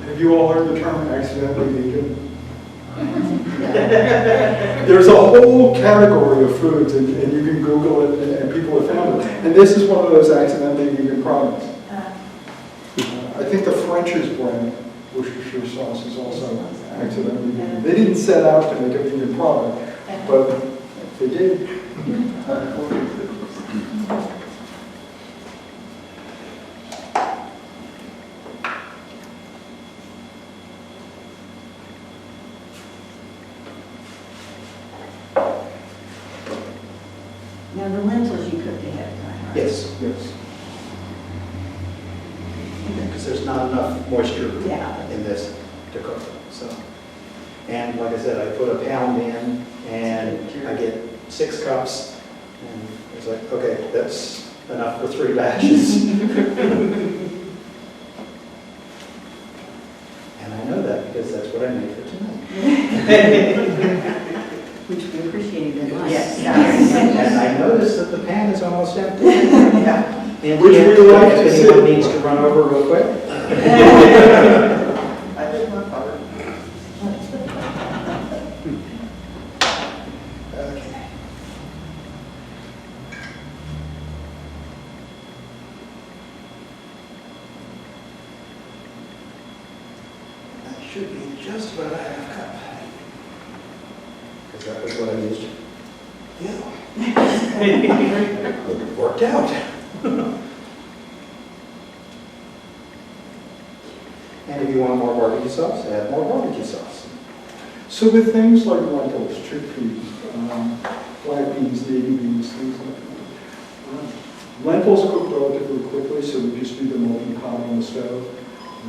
have you all heard the term accidentally vegan? There's a whole category of foods, and you can Google it, and people have found it. And this is one of those accidentally vegan products. I think the French's brand, Worcestershire sauce, is also accidentally vegan. They didn't set out to make a vegan product, but they did. Now, the lentils you cooked ahead of time, right? yes, Yes. because there's not enough moisture Yeah. in this to cook them. So, and like I said, I put a pound in, and I get 6 cups, and it's like, okay, that's enough for 3 batches. And I know that because that's what I made for tonight. Which we appreciate very much. Yes. And I noticed that the pan is almost empty. And Which we like to if see. anyone needs to run over real quick. I did my part. Okay. That should be just about a half cup. Because that was what I used. Yeah. It worked out. And if you want more barbecue sauce, add more barbecue sauce. So with things like lentils, chickpeas, black beans, navy beans, things like that. Lentils cook relatively quickly, so we just do the molten pot on the stove.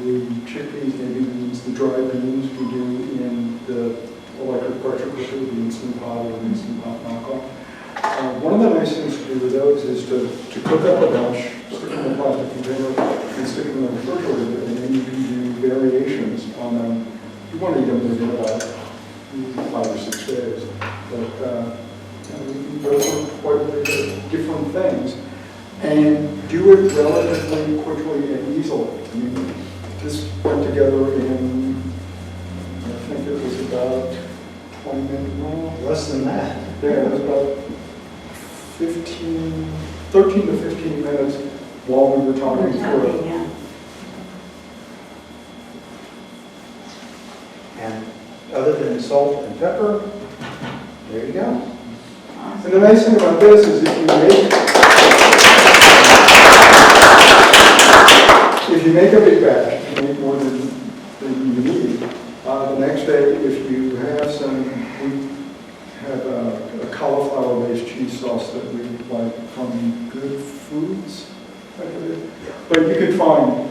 The chickpeas, navy beans, the dried beans we do in the electric pressure cooker, the Instant Pot or the Instant Pot knockoff. One of the nice things to do with those is to cook up a bunch, stick them in a plastic container, and stick them in the refrigerator, and then you can do variations on them. You want to eat them within about 5 or 6 days. But those are quite a bit of different things. And do it relatively quickly and easily. I mean, this went together in, I think it was about 20 minutes long. Less than that. Yeah, it was about 13 to 15 minutes while we were talking through it. Yeah. And other than salt and pepper, there you go. And the nice thing about this is if you make a big batch, if you make more than you need, the next day, if you have some, we have a cauliflower-based cheese sauce that we like from Good Foods, I believe. But you can find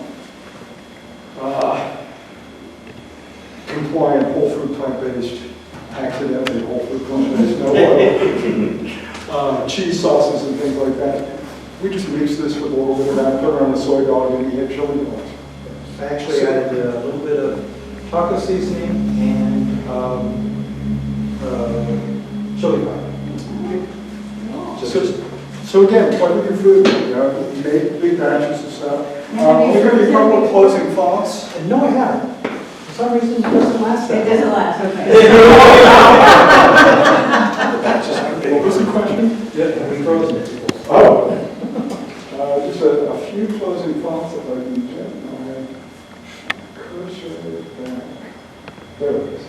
compliant whole food plant-based, accidentally whole food plant-based, no oil, cheese sauces and things like that. We just mix this with a little bit of that, put it on a soy dog, and we get chili dogs. I actually added a little bit of chocolate seasoning and chili powder. So again, play with your food, you know, you make big batches of stuff. We're going to be a couple of closing thoughts. And no, I haven't. For some reason, it doesn't last It that doesn't long. last, okay. That's just What was the question? Yeah, we frozen it. Oh, just a few closing thoughts if I can get my cursor back. There it is.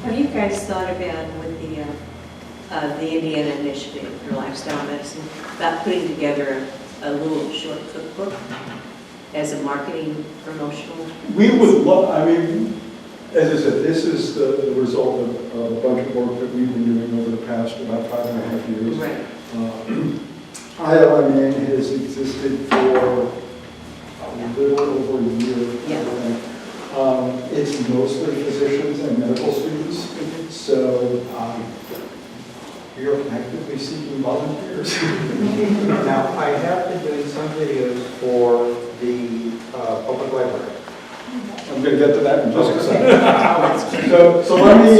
Have you guys thought about with the Indiana Initiative for Lifestyle Medicine, about putting together a little short cookbook as a marketing promotional? We would love, I mean, as I said, this is the result of a bunch of work that we've been doing over the past about 5.5 years. Right. ILMA has existed for a little over a year. Yeah. I think. It's mostly physicians and medical students, so we are actively seeking volunteers. Now, I have been doing some videos for the public library. I'm going to get to that in just a second. So let me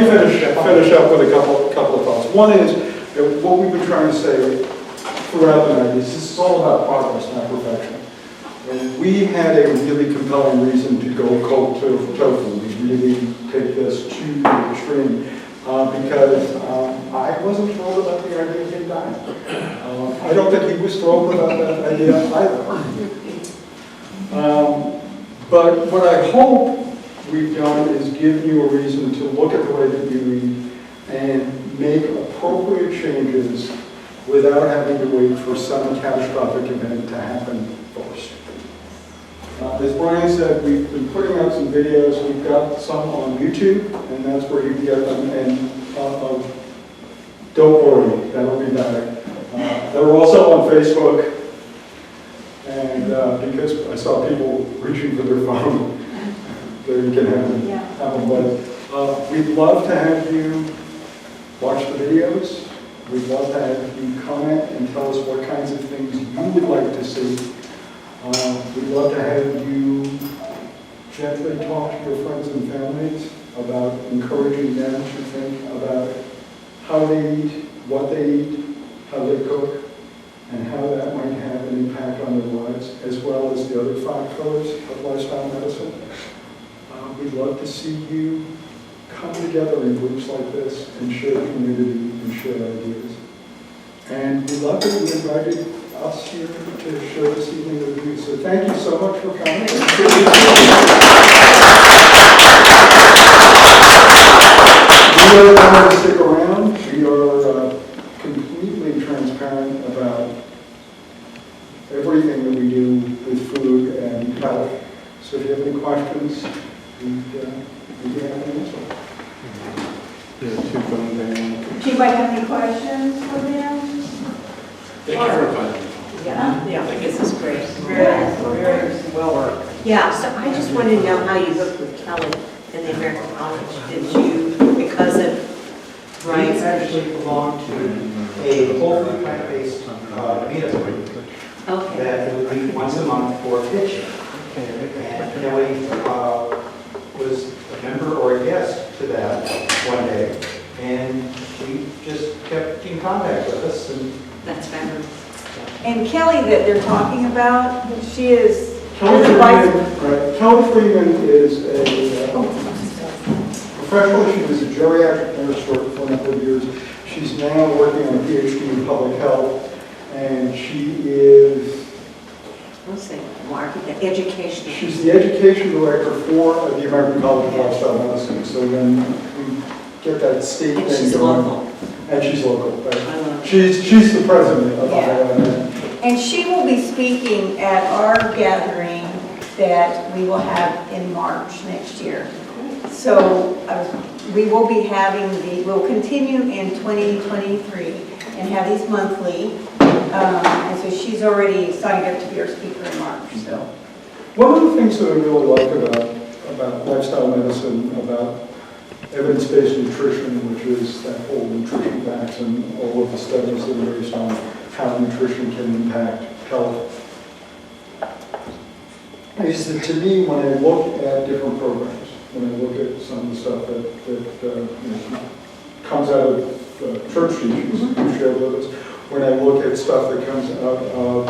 finish up with a couple of thoughts. One is that what we've been trying to say throughout the night is this is all about progress, not perfection. And we had a really compelling reason to go cold tofu. We really take this to the extreme because I wasn't thrilled about the idea of him dying. I don't think he was thrilled about that idea either. But what I hope we've done is give you a reason to look at the way that you eat and make appropriate changes without having to wait for some catastrophic event to happen first. As Brian said, we've been putting out some videos. We've got some on YouTube, and that's where you can get them. And don't worry, that'll be back. They're also on Facebook. And because I saw people reaching for their phone, there you can have them. But we'd love to have you watch the videos. We'd love to have you comment and tell us what kinds of things you would like to see. We'd love to have you gently talk to your friends and families about encouraging them to think about how they eat, what they eat, how they cook, and how that might have an impact on their lives, as well as the other 5 pillars of lifestyle medicine. We'd love to see you come together in groups like this and share community and share ideas. And we love that you invited us here to share this evening with you. So thank you so much for coming. We are going to stick around. We are completely transparent about everything that we do with food and health. So if you have any questions, we'd be happy to answer. Do you might have any questions for them? Thank you for inviting me. Yeah, this is great. Very well worked. Yeah, so I just wanted to know how you hooked with Kelly in the American College. Did you, because of We Ryan's? actually belong to a whole food plant-based meetup group Okay. that would meet once a month for pitching. And Kelly was a member or a guest to that one day, and she just kept in contact with us, and That's fabulous. And Kelly that they're talking about, she is, Kelly you're the vice. Freeman, right, Kelly Freeman is a professional, she was a geriatric nurse for a number of years. She's now working on a PhD in public health, and she is, Let's say, market, education. she's the education director for the American College of Lifestyle Medicine. So when we get that state And thing she's going. local. And she's local, right? I love it. She's the president of Yeah. IOM. And she will be speaking at our gathering that we will have in March next year. So we will be having we'll continue in 2023 and have these monthly. And so she's already signed up to be our speaker in March, so. One of the things that I really like about lifestyle medicine, about evidence-based nutrition, which is that whole nutrition facts and all of the studies that are based on how nutrition can impact health, is that to me, when I look at different programs, when I look at some of the stuff that comes out of church teachings you shared with us, when I look at stuff that comes out of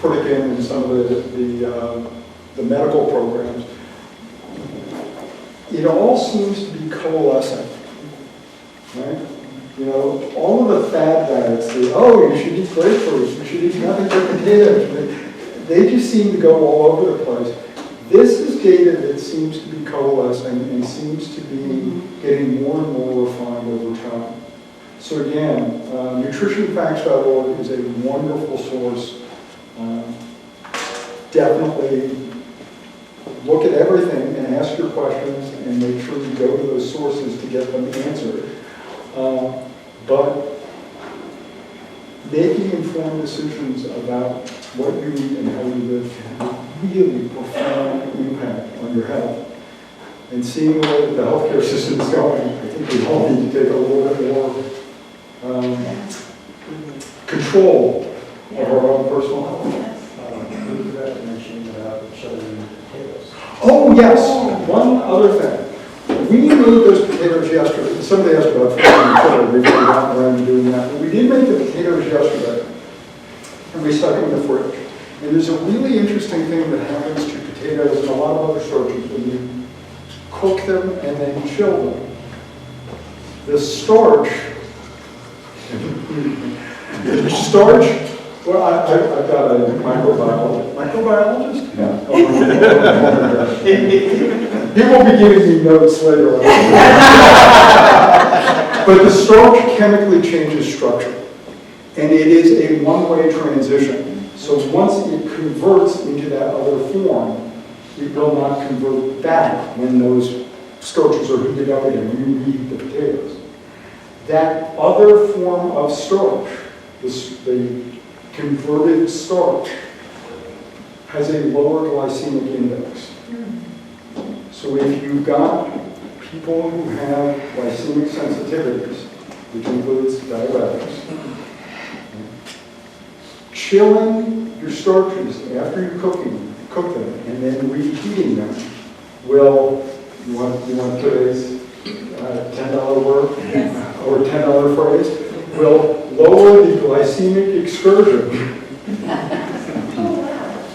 Pritikin and some of the medical programs, it all seems to be coalescing, right? You know, all of the fad diets, you should eat grapefruits, you should eat nothing but potatoes, they just seem to go all over the place. This is data that seems to be coalescing and seems to be getting more and more refined over time. So again, nutritionfacts.org is a wonderful source. Definitely look at everything and ask your questions and make sure you go to those sources to get them answered. But making informed decisions about what you eat and how you live can have a really profound impact on your health. And seeing where the healthcare system is going, I think we all need to take a little bit more control of our own personal health. Oh, yes, one other thing. We made those potatoes yesterday. Somebody asked about frozen potato. We've already gotten around to doing that. But we did make the potatoes yesterday, and we stuck them in the fridge. And there's a really interesting thing that happens to potatoes and a lot of other starches when you cook them and then chill them. The starch, well, I've got a microbiologist? No. He will be giving me notes later on. But the starch chemically changes structure, and it is a one-way transition. So once it converts into that other form, it will not convert back when those starches are heated up again, when you reheat the potatoes. That other form of starch, the converted starch, has a lower glycemic index. So if you've got people who have glycemic sensitivities, which includes diabetics, chilling your starches after you cook them and then reheating them will, you want today's $10 word or $10 phrase, will lower the glycemic excursion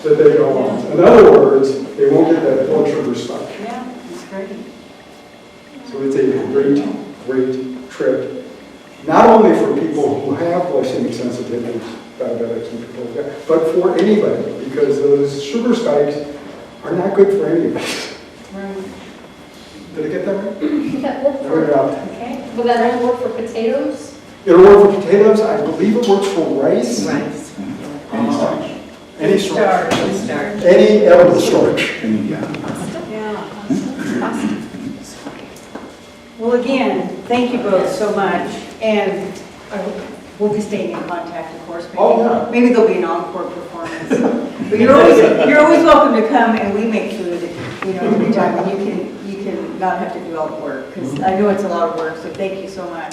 that they go on. In other words, they won't get that blood sugar spike. Yeah, that's great. So it's a great, great trick, not only for people who have glycemic sensitivities, diabetics and people like that, but for anybody, because those sugar spikes are not good for any of us. Right. Did I get that right? That work There we for, go. Okay. will that only work for potatoes? It'll work for potatoes, I believe it works for rice. Rice. Any starch. Any starch. Starch. Any edible starch. Yeah. Well, again, thank you both so much, and We'll be staying in contact, of course. Maybe- Oh, yeah. Maybe there'll be an encore performance. but you're always welcome to come, and we make food, every time, and you can not have to do all the work, because I know it's a lot of work, so thank you so much.